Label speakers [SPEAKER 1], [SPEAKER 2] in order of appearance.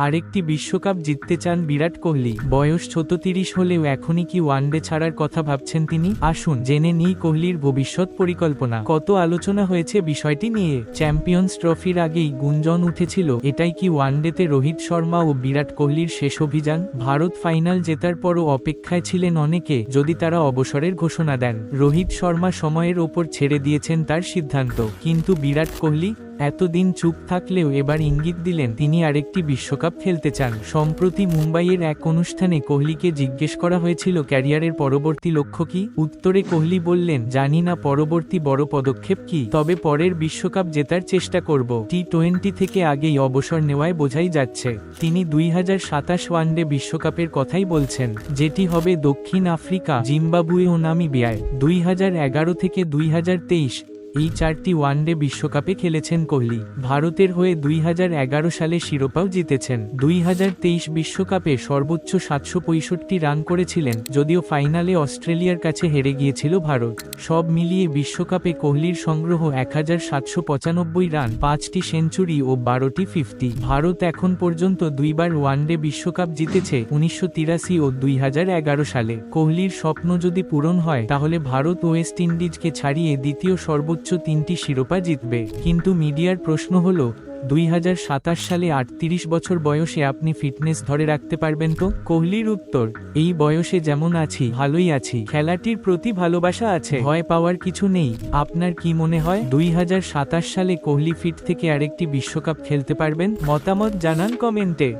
[SPEAKER 1] আরেকটি বিশ্বকাপ জিততে চান বিরাট কোহলি। বয়স ৩৬ হলেও এখনই কি ওয়ানডে ছাড়ার কথা ভাবছেন তিনি? আসুন জেনে নিই কোহলির ভবিষ্যৎ পরিকল্পনা। কত আলোচনা হয়েছে বিষয়টি নিয়ে। চ্যাম্পিয়ন্স ট্রফির আগেই গুঞ্জন উঠেছিল এটাই কি ওয়ানডেতে রোহিত শর্মা ও বিরাট কোহলির শেষ অভিযান। ভারত ফাইনাল জেতার পরও অপেক্ষায় ছিলেন অনেকে যদি তারা অবসরের ঘোষণা দেন। রোহিত শর্মা সময়ের ওপর ছেড়ে দিয়েছেন তার সিদ্ধান্ত, কিন্তু বিরাট কোহলি এতদিন চুপ থাকলেও এবার ইঙ্গিত দিলেন তিনি আরেকটি বিশ্বকাপ খেলতে চান। সম্প্রতি মুম্বাইয়ের এক অনুষ্ঠানে কোহলিকে জিজ্ঞেস করা হয়েছিল ক্যারিয়ারের পরবর্তী লক্ষ্য কি। উত্তরে কোহলি বললেন, জানি না পরবর্তী বড় পদক্ষেপ কি, তবে পরের বিশ্বকাপ জেতার চেষ্টা করব। টি-20 থেকে আগেই অবসর নেওয়ায় বোঝাই যাচ্ছে তিনি ২০২৭ ওয়ানডে বিশ্বকাপের কথাই বলছেন, যেটি হবে দক্ষিণ আফ্রিকা, জিম্বাবুয়ে ও নামিবিয়ায়। ২০১১ থেকে ২০২৩ এই ৪টি ওয়ানডে বিশ্বকাপে খেলেছেন কোহলি। ভারতের হয়ে ২০১১ সালে শিরোপাও জিতেছেন। ২০২৩ বিশ্বকাপে সর্বোচ্চ ৭৬৫ রান করেছিলেন, যদিও ফাইনালে অস্ট্রেলিয়ার কাছে হেরে গিয়েছিল ভারত। সব মিলিয়ে বিশ্বকাপে কোহলির সংগ্রহ ১৭৯৫ রান, ৫টি সেঞ্চুরি ও ১২টি 50। ভারত এখন পর্যন্ত দুইবার ওয়ানডে বিশ্বকাপ জিতেছে, ১৯৮৩ ও ২০১১ সালে। কোহলির স্বপ্ন যদি পূরণ হয় তাহলে ভারত ওয়েস্ট ইন্ডিজকে ছাড়িয়ে দ্বিতীয় সর্বোচ্চ ৩টি শিরোপা জিতবে। কিন্তু মিডিয়ার প্রশ্ন হল, ২০২৭ সালে ৩৮ বছর বয়সে আপনি ফিটনেস ধরে রাখতে পারবেন তো? কোহলির উত্তর, এই বয়সে যেমন আছি ভালোই আছি, খেলাটির প্রতি ভালোবাসা আছে, ভয় পাওয়ার কিছু নেই। আপনার কি মনে হয় ২০২৭ সালে কোহলি ফিট থেকে আরেকটি বিশ্বকাপ খেলতে পারবেন? মতামত জানান কমেন্টে।